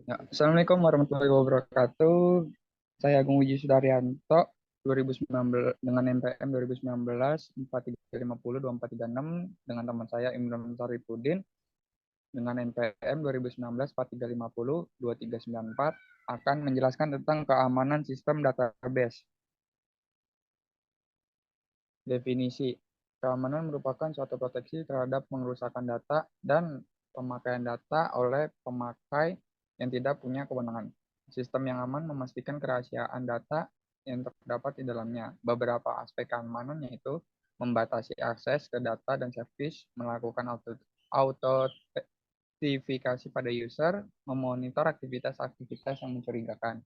Ya, Assalamualaikum warahmatullahi wabarakatuh. Saya Agung Wiji Sudaryanto, 2019 dengan NPM 2019 4350 2436 dengan teman saya Imran Sarifudin dengan NPM 2019 4350 2394 akan menjelaskan tentang keamanan sistem database. Definisi. Keamanan merupakan suatu proteksi terhadap pengerusakan data dan pemakaian data oleh pemakai yang tidak punya kewenangan. Sistem yang aman memastikan kerahasiaan data yang terdapat di dalamnya. Beberapa aspek keamanan yaitu membatasi akses ke data dan service, melakukan autentifikasi pada user, memonitor aktivitas-aktivitas yang mencurigakan.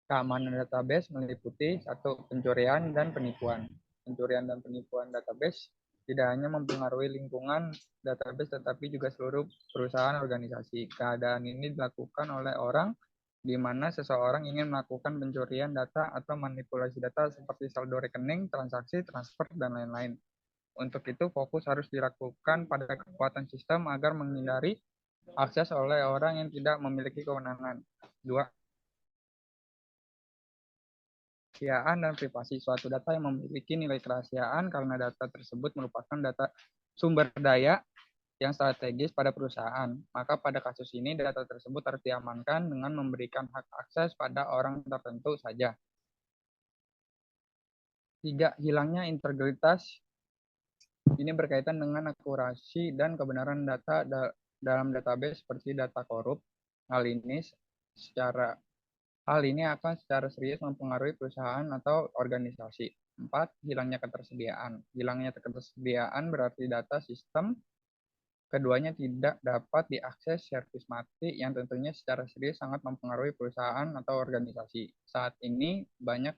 Keamanan database meliputi satu, pencurian dan penipuan. Pencurian dan penipuan database tidak hanya mempengaruhi lingkungan database tetapi juga seluruh perusahaan organisasi. Keadaan ini dilakukan oleh orang di mana seseorang ingin melakukan pencurian data atau manipulasi data seperti saldo rekening, transaksi, transfer, dan lain-lain. Untuk itu, fokus harus dilakukan pada kekuatan sistem agar menghindari akses oleh orang yang tidak memiliki kewenangan. Dua, kerahasiaan dan privasi. Suatu data yang memiliki nilai kerahasiaan karena data tersebut merupakan data sumber daya yang strategis pada perusahaan. Maka pada kasus ini data tersebut harus diamankan dengan memberikan hak akses pada orang tertentu saja. Tiga, hilangnya integritas. Ini berkaitan dengan akurasi dan kebenaran data dalam database seperti data korup. Hal ini akan secara serius mempengaruhi perusahaan atau organisasi. 4. Hilangnya ketersediaan. Hilangnya ketersediaan berarti data sistem keduanya tidak dapat diakses, servis mati, yang tentunya secara serius sangat mempengaruhi perusahaan atau organisasi. Saat ini banyak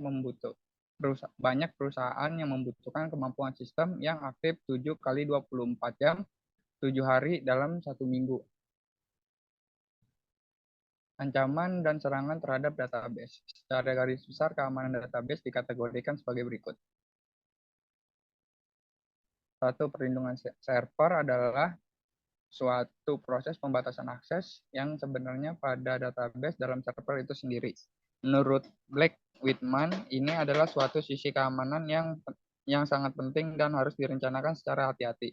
perusahaan yang membutuhkan kemampuan sistem yang aktif 7 kali 24 jam, 7 hari dalam 1 minggu. Ancaman dan serangan terhadap database. Secara garis besar, keamanan database dikategorikan sebagai berikut. 1. Perlindungan server adalah suatu proses pembatasan akses yang sebenarnya pada database dalam server itu sendiri. Menurut Blake Whitman, ini adalah suatu sisi keamanan yang sangat penting dan harus direncanakan secara hati-hati.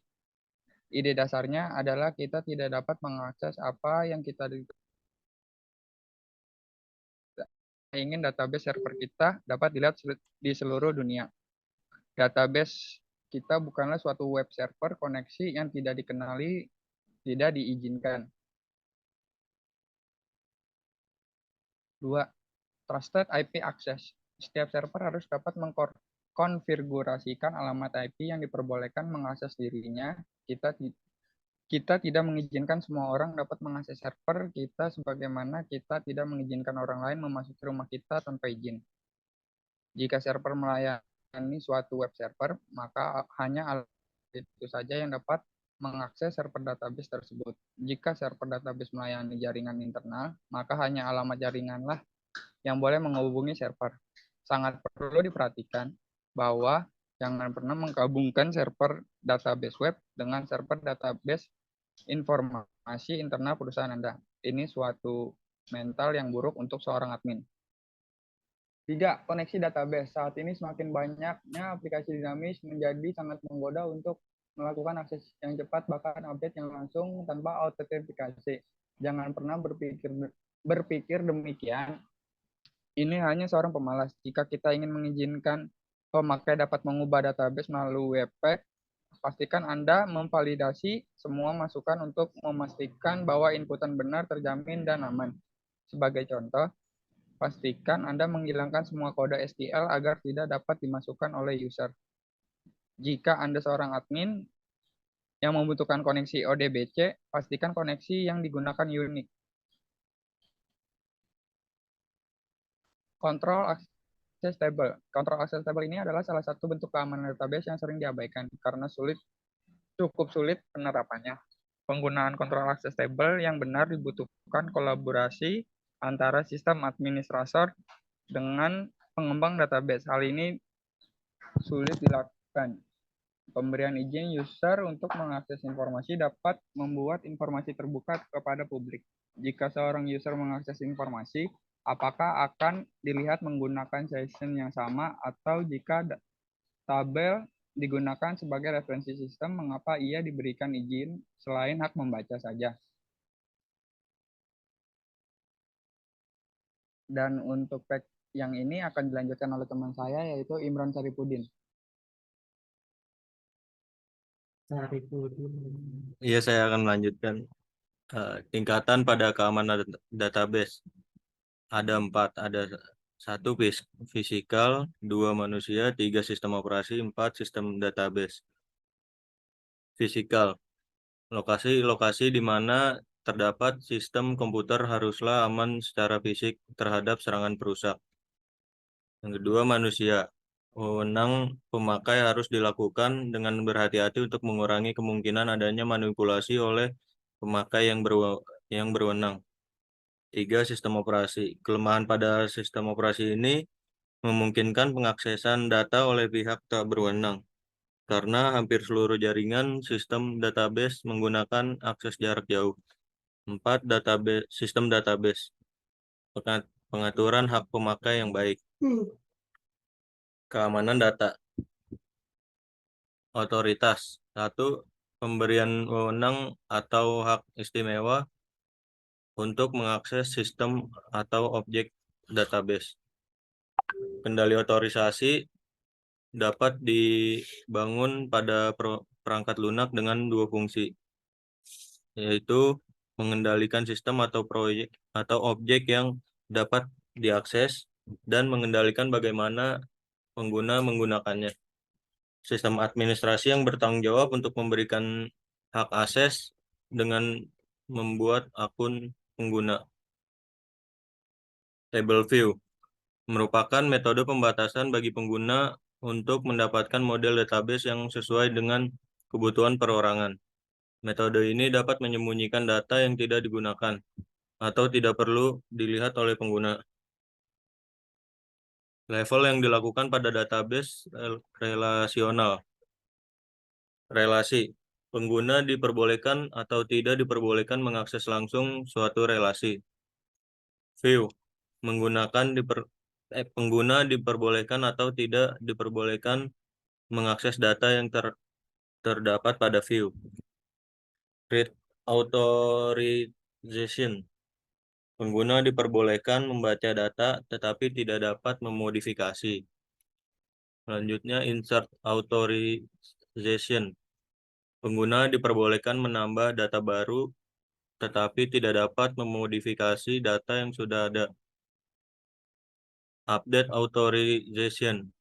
Ide dasarnya adalah kita tidak dapat mengakses apa yang kita ingin database server kita dapat dilihat di seluruh dunia. Database kita bukanlah suatu web server koneksi yang tidak dikenali, tidak diizinkan. 2. Trusted IP Access. Setiap server harus dapat mengkonfigurasikan alamat IP yang diperbolehkan mengakses dirinya. Kita tidak mengizinkan semua orang dapat mengakses server kita sebagaimana kita tidak mengizinkan orang lain memasuki rumah kita tanpa izin. Jika server melayani suatu web server, maka hanya alamat itu saja yang dapat mengakses server database tersebut. Jika server database melayani jaringan internal, maka hanya alamat jaringanlah yang boleh menghubungi server. Sangat perlu diperhatikan bahwa jangan pernah menggabungkan server database web dengan server database informasi internal perusahaan Anda. Ini suatu mental yang buruk untuk seorang admin. 3. Koneksi database. Saat ini semakin banyaknya aplikasi dinamis menjadi sangat menggoda untuk melakukan akses yang cepat, bahkan update yang langsung tanpa autentifikasi. Jangan pernah berpikir demikian. Ini hanya seorang pemalas. Jika kita ingin mengizinkan pemakai dapat mengubah database melalui webpack, pastikan Anda memvalidasi semua masukan untuk memastikan bahwa inputan benar, terjamin, dan aman. Sebagai contoh, pastikan Anda menghilangkan semua kode SQL agar tidak dapat dimasukkan oleh user. Jika Anda seorang admin yang membutuhkan koneksi ODBC, pastikan koneksi yang digunakan unik. Kontrol access table. Kontrol access table ini adalah salah satu bentuk keamanan database yang sering diabaikan karena cukup sulit penerapannya. Penggunaan kontrol access table yang benar dibutuhkan kolaborasi antara sistem administrator dengan pengembang database. Hal ini sulit dilakukan Pemberian izin user untuk mengakses informasi dapat membuat informasi terbuka kepada publik. Jika seorang user mengakses informasi, apakah akan dilihat menggunakan session yang sama atau jika tabel digunakan sebagai referensi sistem, mengapa ia diberikan izin selain hak membaca saja? Dan untuk pack yang ini akan dilanjutkan oleh teman saya, yaitu Imran Saripudin. Iya, saya akan melanjutkan. Tingkatan pada keamanan database ada 4. Ada 1 fisikal, 2 manusia, 3 sistem operasi, 4 sistem database. Fisikal, lokasi-lokasi di mana terdapat sistem komputer haruslah aman secara fisik terhadap serangan perusak. Yang kedua, manusia. Wewenang pemakai harus dilakukan dengan berhati-hati untuk mengurangi kemungkinan adanya manipulasi oleh pemakai yang berwenang. 3, sistem operasi. Kelemahan pada sistem operasi ini memungkinkan pengaksesan data oleh pihak tak berwenang, karena hampir seluruh jaringan sistem database menggunakan akses jarak jauh. 4, sistem database. Pengaturan hak pemakai yang baik. Keamanan data. Otoritas. 1, pemberian wewenang atau hak istimewa untuk mengakses sistem atau objek database. Kendali otorisasi dapat dibangun pada perangkat lunak dengan 2 fungsi, yaitu mengendalikan sistem atau proyek atau objek yang dapat diakses dan mengendalikan bagaimana pengguna menggunakannya. Sistem administrasi yang bertanggung jawab untuk memberikan hak akses dengan membuat akun pengguna. Table view merupakan metode pembatasan bagi pengguna untuk mendapatkan model database yang sesuai dengan kebutuhan perorangan. Metode ini dapat menyembunyikan data yang tidak digunakan atau tidak perlu dilihat oleh pengguna. Level yang dilakukan pada database relasional. Relasi. Pengguna diperbolehkan atau tidak diperbolehkan mengakses langsung suatu relasi. View. Pengguna diperbolehkan atau tidak diperbolehkan mengakses data yang terdapat pada view. Read authorization. Pengguna diperbolehkan membaca data tetapi tidak dapat memodifikasi. Selanjutnya, insert authorization. Pengguna diperbolehkan menambah data baru tetapi tidak dapat memodifikasi data yang sudah ada. Update authorization.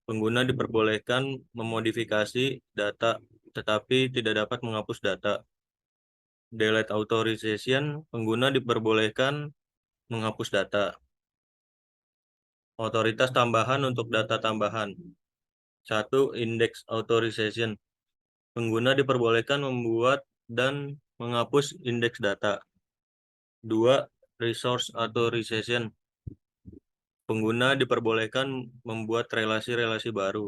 Pengguna diperbolehkan memodifikasi data tetapi tidak dapat menghapus data. Delete authorization. Pengguna diperbolehkan menghapus data. Otoritas tambahan untuk data tambahan. 1, index authorization. Pengguna diperbolehkan membuat dan menghapus indeks data. 2, resource authorization. Pengguna diperbolehkan membuat relasi-relasi baru.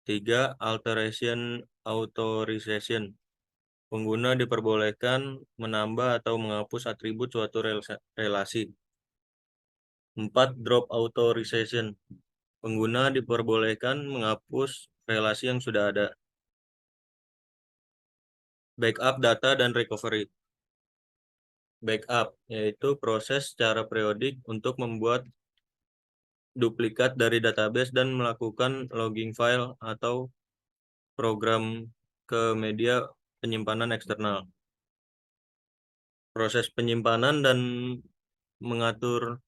3, alteration authorization. Pengguna diperbolehkan menambah atau menghapus atribut suatu relasi. 4, drop authorization. Pengguna diperbolehkan menghapus relasi yang sudah ada. Backup data dan recovery. Backup yaitu proses secara periodik untuk membuat duplikat dari database dan melakukan logging file atau program ke media penyimpanan eksternal. Proses penyimpanan dan mengatur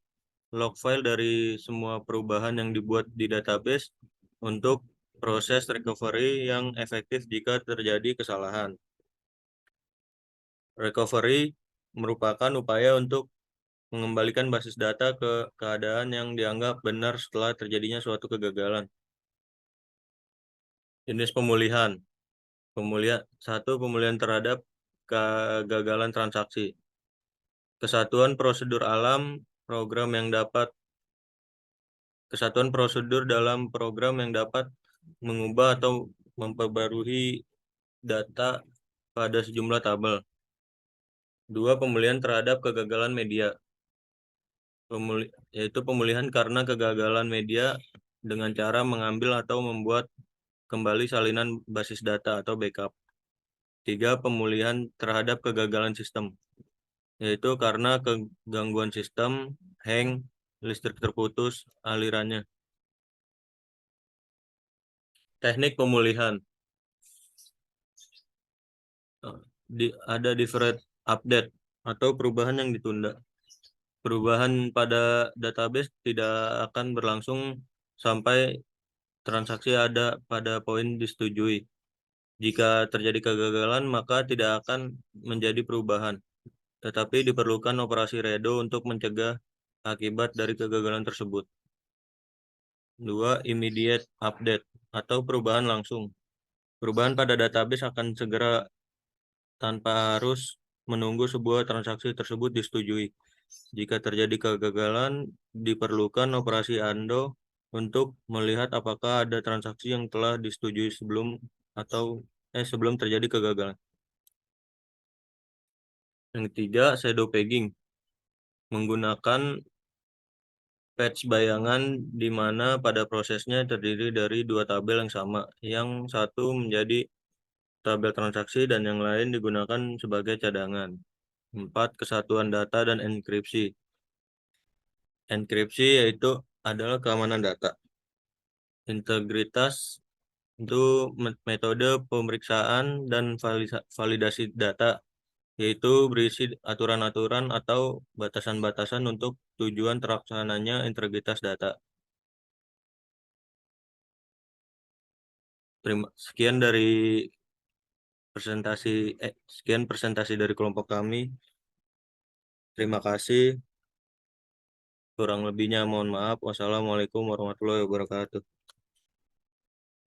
log file dari semua perubahan yang dibuat di database untuk proses recovery yang efektif jika terjadi kesalahan. Recovery merupakan upaya untuk mengembalikan basis data ke keadaan yang dianggap benar setelah terjadinya suatu kegagalan. Jenis pemulihan. 1, pemulihan terhadap kegagalan transaksi. Kesatuan prosedur dalam program yang dapat mengubah atau memperbarui data pada sejumlah tabel. 2. Pemulihan terhadap kegagalan media, yaitu pemulihan karena kegagalan media dengan cara mengambil atau membuat kembali salinan basis data atau backup. 3. Pemulihan terhadap kegagalan sistem, yaitu karena kegangguan sistem, hang, listrik terputus, alirannya. Teknik pemulihan. Ada deferred update atau perubahan yang ditunda. Perubahan pada database tidak akan berlangsung sampai transaksi ada pada poin disetujui. Jika terjadi kegagalan, maka tidak akan menjadi perubahan, tetapi diperlukan operasi redo untuk mencegah akibat dari kegagalan tersebut. 2. Immediate update atau perubahan langsung. Perubahan pada database akan segera tanpa harus menunggu sebuah transaksi tersebut disetujui. Jika terjadi kegagalan, diperlukan operasi undo untuk melihat apakah ada transaksi yang telah disetujui sebelum terjadi kegagalan. Yang ketiga, shadow pegging. Menggunakan patch bayangan di mana pada prosesnya terdiri dari dua tabel yang sama. Yang satu menjadi tabel transaksi dan yang lain digunakan sebagai cadangan. 4. Kesatuan data dan enkripsi. Enkripsi yaitu adalah keamanan data. Integritas itu metode pemeriksaan dan validasi data, yaitu berisi aturan-aturan atau batasan-batasan untuk tujuan terlaksananya integritas data. Sekian presentasi dari kelompok kami. Terima kasih. Kurang lebihnya mohon maaf. Wassalamualaikum warahmatullahi wabarakatuh.